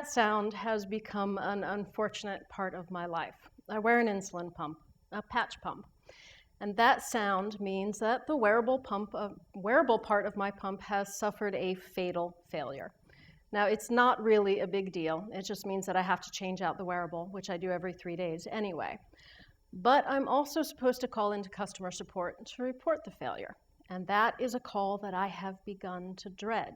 That sound has become an unfortunate part of my life. I wear an insulin pump, a patch pump. And that sound means that the wearable part of my pump has suffered a fatal failure. Now, it's not really a big deal. It just means that I have to change out the wearable, which I do every 3 days anyway. But I'm also supposed to call into customer support to report the failure. And that is a call that I have begun to dread,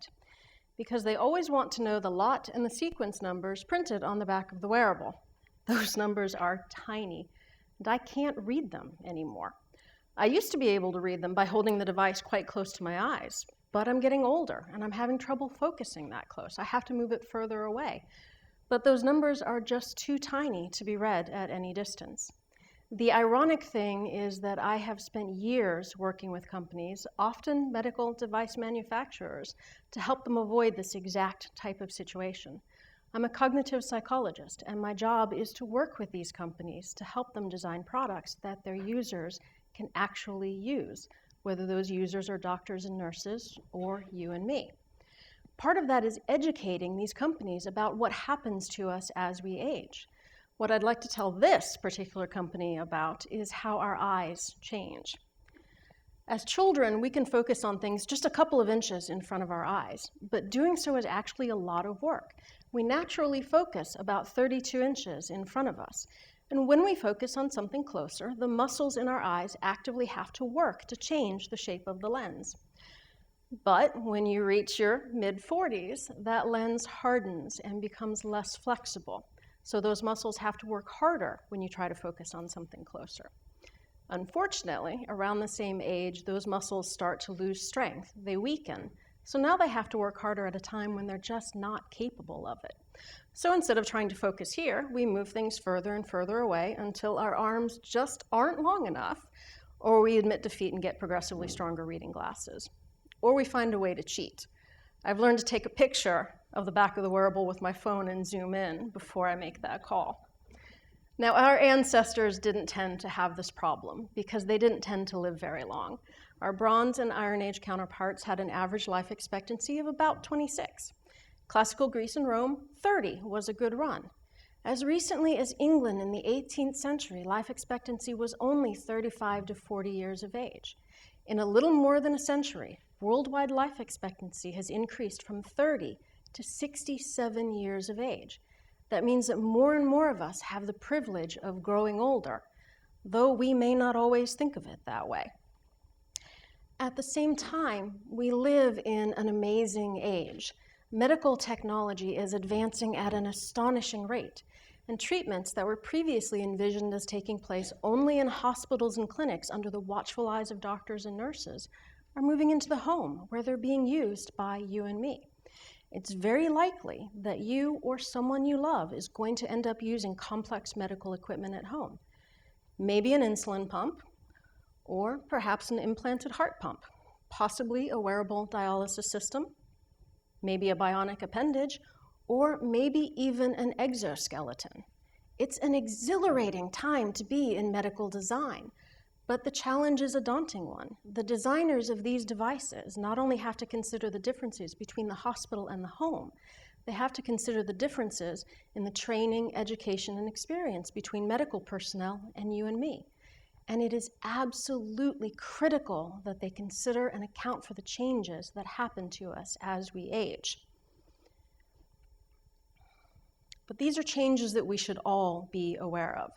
because they always want to know the lot and the sequence numbers printed on the back of the wearable. Those numbers are tiny, and I can't read them anymore. I used to be able to read them by holding the device quite close to my eyes, but I'm getting older, and I'm having trouble focusing that close. I have to move it further away. But those numbers are just too tiny to be read at any distance. The ironic thing is that I have spent years working with companies, often medical device manufacturers, to help them avoid this exact type of situation. I'm a cognitive psychologist, and my job is to work with these companies to help them design products that their users can actually use, whether those users are doctors and nurses or you and me. Part of that is educating these companies about what happens to us as we age. What I'd like to tell this particular company about is how our eyes change. As children, we can focus on things just a couple of inches in front of our eyes, but doing so is actually a lot of work. We naturally focus about 32 inches in front of us. And when we focus on something closer, the muscles in our eyes actively have to work to change the shape of the lens. But when you reach your mid-40s, that lens hardens and becomes less flexible. So those muscles have to work harder when you try to focus on something closer. Unfortunately, around the same age, those muscles start to lose strength. They weaken. So now they have to work harder at a time when they're just not capable of it. So instead of trying to focus here, we move things further and further away until our arms just aren't long enough, or we admit defeat and get progressively stronger reading glasses. Or we find a way to cheat. I've learned to take a picture of the back of the wearable with my phone and zoom in before I make that call. Now, our ancestors didn't tend to have this problem because they didn't tend to live very long. Our Bronze and Iron Age counterparts had an average life expectancy of about 26. Classical Greece and Rome, 30 was a good run. As recently as England in the 18th century, life expectancy was only 35 to 40 years of age. In a little more than a century, worldwide life expectancy has increased from 30 to 67 years of age. That means that more and more of us have the privilege of growing older, though we may not always think of it that way. At the same time, we live in an amazing age. Medical technology is advancing at an astonishing rate, and treatments that were previously envisioned as taking place only in hospitals and clinics under the watchful eyes of doctors and nurses are moving into the home, where they're being used by you and me. It's very likely that you or someone you love is going to end up using complex medical equipment at home. Maybe an insulin pump, or perhaps an implanted heart pump, possibly a wearable dialysis system, maybe a bionic appendage, or maybe even an exoskeleton. It's an exhilarating time to be in medical design, but the challenge is a daunting one. The designers of these devices not only have to consider the differences between the hospital and the home, they have to consider the differences in the training, education, and experience between medical personnel and you and me. And it is absolutely critical that they consider and account for the changes that happen to us as we age. But these are changes that we should all be aware of.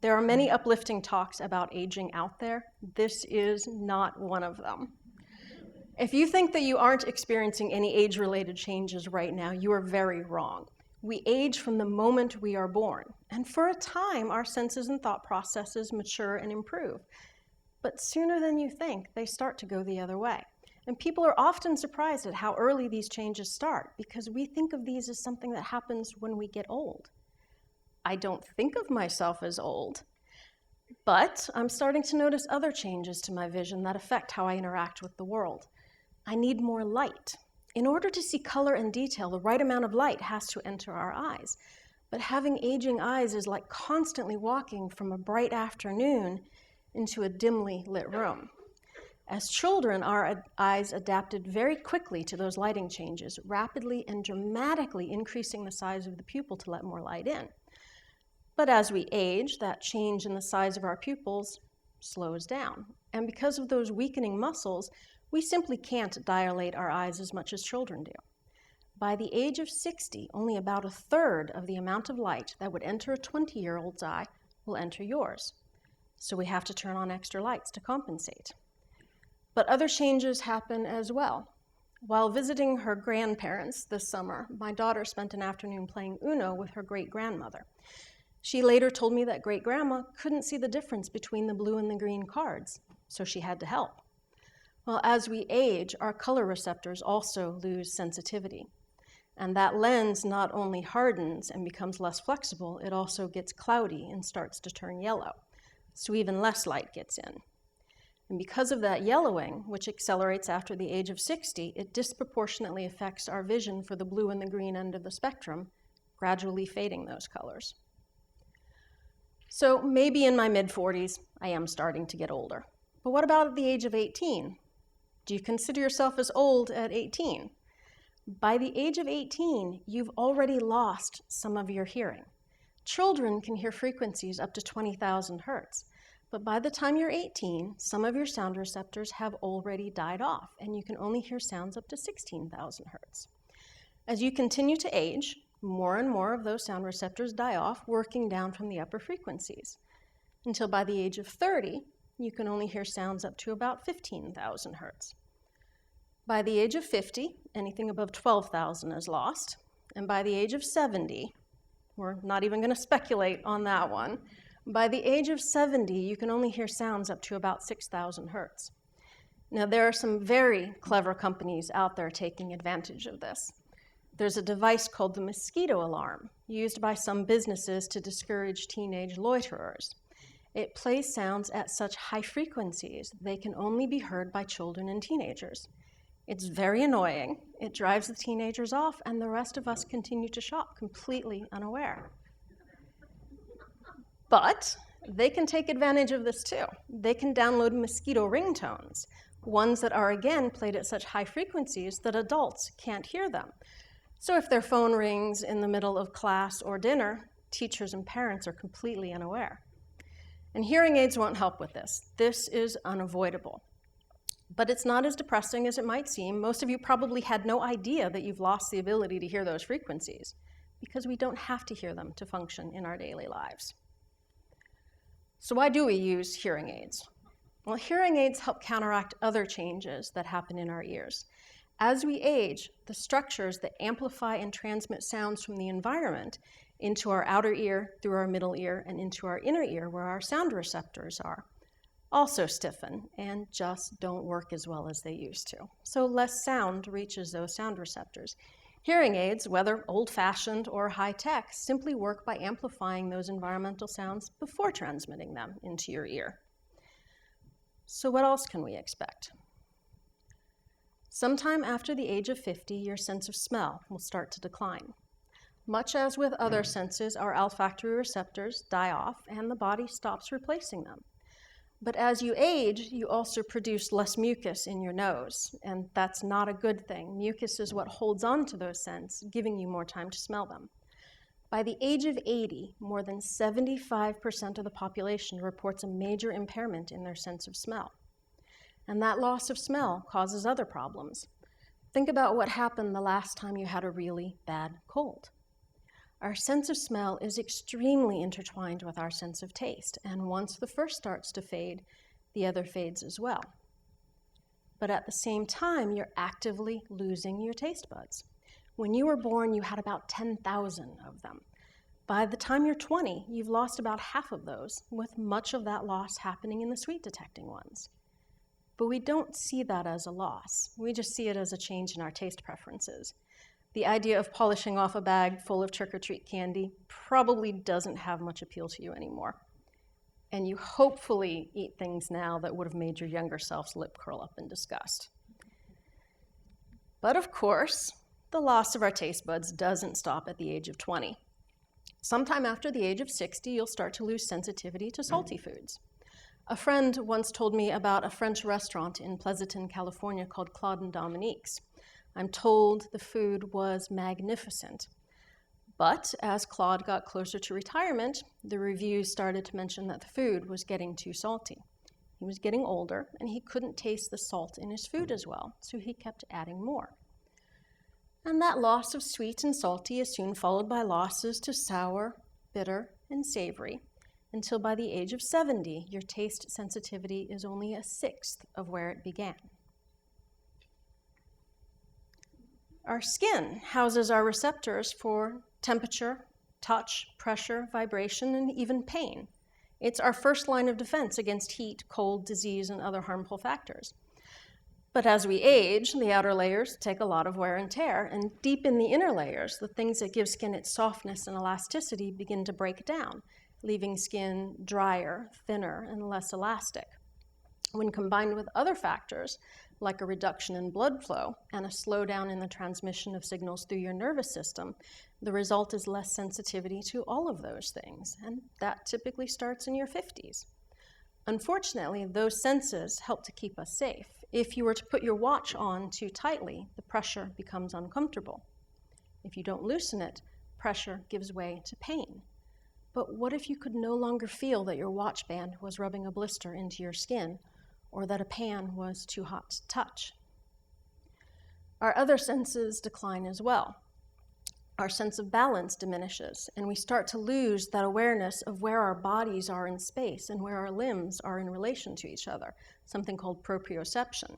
There are many uplifting talks about aging out there. This is not one of them. If you think that you aren't experiencing any age-related changes right now, you are very wrong. We age from the moment we are born, and for a time, our senses and thought processes mature and improve. But sooner than you think, they start to go the other way. And people are often surprised at how early these changes start, because we think of these as something that happens when we get old. I don't think of myself as old, but I'm starting to notice other changes to my vision that affect how I interact with the world. I need more light. In order to see color and detail, the right amount of light has to enter our eyes. But having aging eyes is like constantly walking from a bright afternoon into a dimly lit room. As children, our eyes adapted very quickly to those lighting changes, rapidly and dramatically increasing the size of the pupil to let more light in. But as we age, that change in the size of our pupils slows down. And because of those weakening muscles, we simply can't dilate our eyes as much as children do. By the age of 60, only about a third of the amount of light that would enter a 20-year-old's eye will enter yours. So we have to turn on extra lights to compensate. But other changes happen as well. While visiting her grandparents this summer, my daughter spent an afternoon playing Uno with her great-grandmother. She later told me that great-grandma couldn't see the difference between the blue and the green cards, so she had to help. Well, as we age, our color receptors also lose sensitivity. And that lens not only hardens and becomes less flexible, it also gets cloudy and starts to turn yellow. So even less light gets in. And because of that yellowing, which accelerates after the age of 60, it disproportionately affects our vision for the blue and the green end of the spectrum, gradually fading those colors. So maybe in my mid-40s, I am starting to get older. But what about at the age of 18? Do you consider yourself as old at 18? By the age of 18, you've already lost some of your hearing. Children can hear frequencies up to 20,000 hertz. But by the time you're 18, some of your sound receptors have already died off, and you can only hear sounds up to 16,000 hertz. As you continue to age, more and more of those sound receptors die off, working down from the upper frequencies. Until by the age of 30, you can only hear sounds up to about 15,000 hertz. By the age of 50, anything above 12,000 is lost. And by the age of 70, we're not even going to speculate on that one. By the age of 70, you can only hear sounds up to about 6,000 hertz. Now, there are some very clever companies out there taking advantage of this. There's a device called the mosquito alarm, used by some businesses to discourage teenage loiterers. It plays sounds at such high frequencies they can only be heard by children and teenagers. It's very annoying, it drives the teenagers off, and the rest of us continue to shop completely unaware. But they can take advantage of this too. They can download mosquito ringtones, ones that are again played at such high frequencies that adults can't hear them. So if their phone rings in the middle of class or dinner, teachers and parents are completely unaware. And hearing aids won't help with this. This is unavoidable. But it's not as depressing as it might seem. Most of you probably had no idea that you've lost the ability to hear those frequencies, because we don't have to hear them to function in our daily lives. So why do we use hearing aids? Well, hearing aids help counteract other changes that happen in our ears. As we age, the structures that amplify and transmit sounds from the environment into our outer ear, through our middle ear, and into our inner ear, where our sound receptors are, also stiffen and just don't work as well as they used to. So less sound reaches those sound receptors. Hearing aids, whether old-fashioned or high-tech, simply work by amplifying those environmental sounds before transmitting them into your ear. So what else can we expect? Sometime after the age of 50, your sense of smell will start to decline. Much as with other senses, our olfactory receptors die off and the body stops replacing them. But as you age, you also produce less mucus in your nose, and that's not a good thing. Mucus is what holds on to those scents, giving you more time to smell them. By the age of 80, more than 75% of the population reports a major impairment in their sense of smell. And that loss of smell causes other problems. Think about what happened the last time you had a really bad cold. Our sense of smell is extremely intertwined with our sense of taste, and once the first starts to fade, the other fades as well. But at the same time, you're actively losing your taste buds. When you were born, you had about 10,000 of them. By the time you're 20, you've lost about half of those, with much of that loss happening in the sweet-detecting ones. But we don't see that as a loss. We just see it as a change in our taste preferences. The idea of polishing off a bag full of trick-or-treat candy probably doesn't have much appeal to you anymore. And you hopefully eat things now that would have made your younger self's lip curl up in disgust. But of course, the loss of our taste buds doesn't stop at the age of 20. Sometime after the age of 60, you'll start to lose sensitivity to salty foods. A friend once told me about a French restaurant in Pleasanton, California called Claude and Dominique's. I'm told the food was magnificent. But as Claude got closer to retirement, the reviews started to mention that the food was getting too salty. He was getting older, and he couldn't taste the salt in his food as well, so he kept adding more. And that loss of sweet and salty is soon followed by losses to sour, bitter, and savory, until by the age of 70, your taste sensitivity is only a sixth of where it began. Our skin houses our receptors for temperature, touch, pressure, vibration, and even pain. It's our first line of defense against heat, cold, disease, and other harmful factors. But as we age, the outer layers take a lot of wear and tear, and deep in the inner layers, the things that give skin its softness and elasticity begin to break down, leaving skin drier, thinner, and less elastic. When combined with other factors, like a reduction in blood flow and a slowdown in the transmission of signals through your nervous system, the result is less sensitivity to all of those things, and that typically starts in your 50s. Unfortunately, those senses help to keep us safe. If you were to put your watch on too tightly, the pressure becomes uncomfortable. If you don't loosen it, pressure gives way to pain. But what if you could no longer feel that your watch band was rubbing a blister into your skin, or that a pan was too hot to touch? Our other senses decline as well. Our sense of balance diminishes, and we start to lose that awareness of where our bodies are in space and where our limbs are in relation to each other, something called proprioception.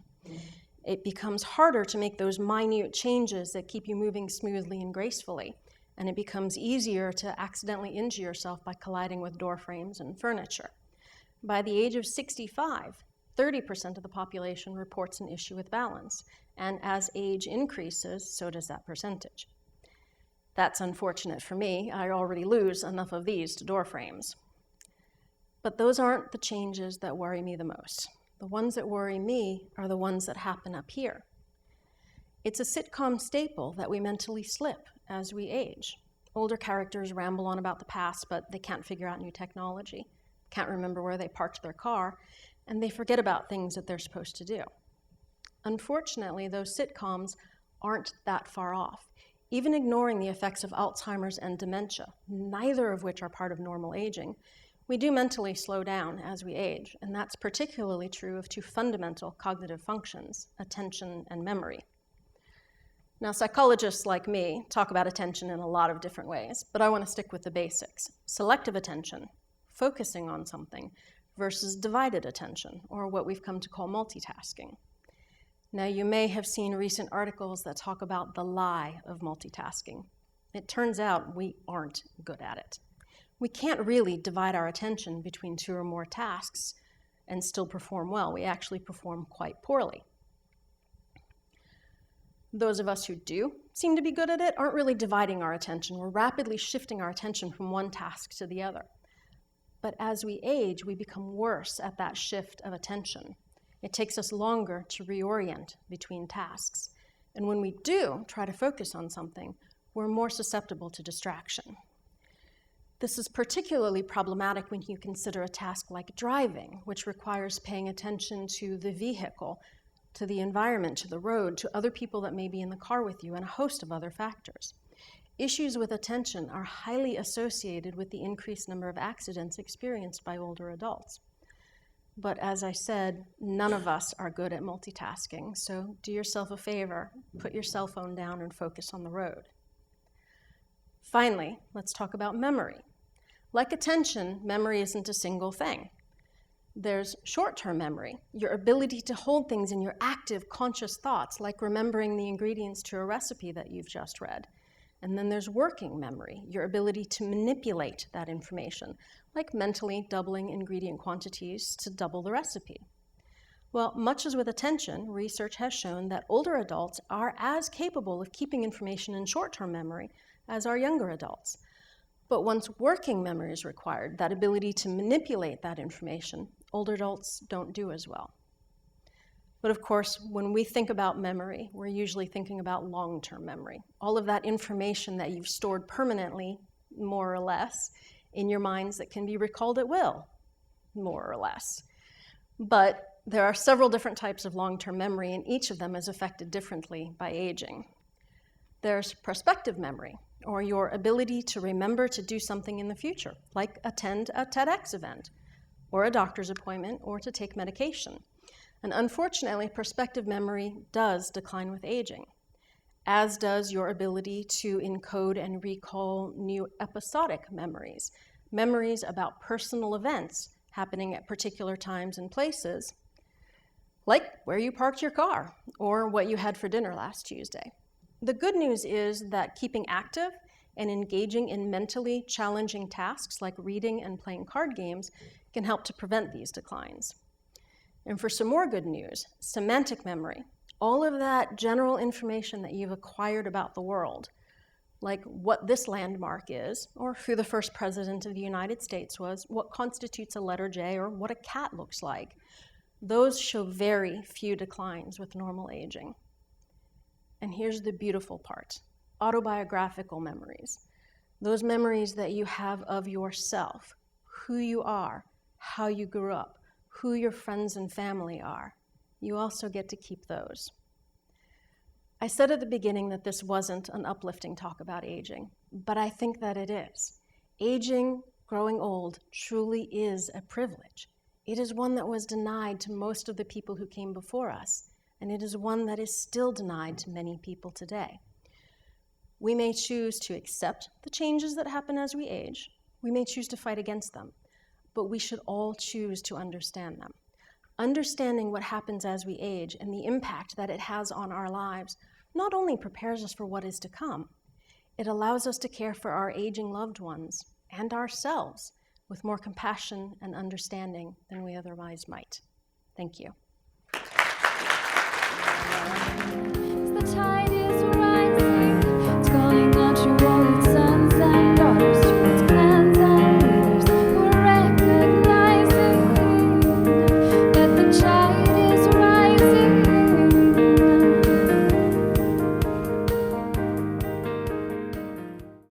It becomes harder to make those minute changes that keep you moving smoothly and gracefully, and it becomes easier to accidentally injure yourself by colliding with door frames and furniture. By the age of 65, 30% of the population reports an issue with balance, and as age increases, so does that percentage. That's unfortunate for me. I already lose enough of these to door frames. But those aren't the changes that worry me the most. The ones that worry me are the ones that happen up here. It's a sitcom staple that we mentally slip as we age. Older characters ramble on about the past, but they can't figure out new technology, can't remember where they parked their car, and they forget about things that they're supposed to do. Unfortunately, those sitcoms aren't that far off. Even ignoring the effects of Alzheimer's and dementia, neither of which are part of normal aging, we do mentally slow down as we age, and that's particularly true of two fundamental cognitive functions, attention and memory. Now, psychologists like me talk about attention in a lot of different ways, but I want to stick with the basics. Selective attention, focusing on something, versus divided attention, or what we've come to call multitasking. Now, you may have seen recent articles that talk about the lie of multitasking. It turns out we aren't good at it. We can't really divide our attention between two or more tasks and still perform well. We actually perform quite poorly. Those of us who do seem to be good at it aren't really dividing our attention. We're rapidly shifting our attention from one task to the other. But as we age, we become worse at that shift of attention. It takes us longer to reorient between tasks. And when we do try to focus on something, we're more susceptible to distraction. This is particularly problematic when you consider a task like driving, which requires paying attention to the vehicle, to the environment, to the road, to other people that may be in the car with you, and a host of other factors. Issues with attention are highly associated with the increased number of accidents experienced by older adults. But as I said, none of us are good at multitasking, so do yourself a favor, put your cell phone down and focus on the road. Finally, let's talk about memory. Like attention, memory isn't a single thing. There's short-term memory, your ability to hold things in your active, conscious thoughts, like remembering the ingredients to a recipe that you've just read. And then there's working memory, your ability to manipulate that information, like mentally doubling ingredient quantities to double the recipe. Well, much as with attention, research has shown that older adults are as capable of keeping information in short-term memory as are younger adults. But once working memory is required, that ability to manipulate that information, older adults don't do as well. But of course, when we think about memory, we're usually thinking about long-term memory. All of that information that you've stored permanently, more or less, in your minds that can be recalled at will, more or less. But there are several different types of long-term memory, and each of them is affected differently by aging. There's prospective memory, or your ability to remember to do something in the future, like attend a TEDx event, or a doctor's appointment, or to take medication. And unfortunately, prospective memory does decline with aging, as does your ability to encode and recall new episodic memories, memories about personal events happening at particular times and places, like where you parked your car or what you had for dinner last Tuesday. The good news is that keeping active and engaging in mentally challenging tasks like reading and playing card games can help to prevent these declines. And for some more good news, semantic memory, all of that general information that you've acquired about the world, like what this landmark is, or who the first president of the United States was, what constitutes a letter J, or what a cat looks like, those show very few declines with normal aging. And here's the beautiful part, autobiographical memories. Those memories that you have of yourself, who you are, how you grew up, who your friends and family are. You also get to keep those. I said at the beginning that this wasn't an uplifting talk about aging, but I think that it is. Aging, growing old, truly is a privilege. It is one that was denied to most of the people who came before us, and it is one that is still denied to many people today. We may choose to accept the changes that happen as we age. We may choose to fight against them, but we should all choose to understand them. Understanding what happens as we age and the impact that it has on our lives not only prepares us for what is to come, it allows us to care for our aging loved ones and ourselves with more compassion and understanding than we otherwise might. Thank you.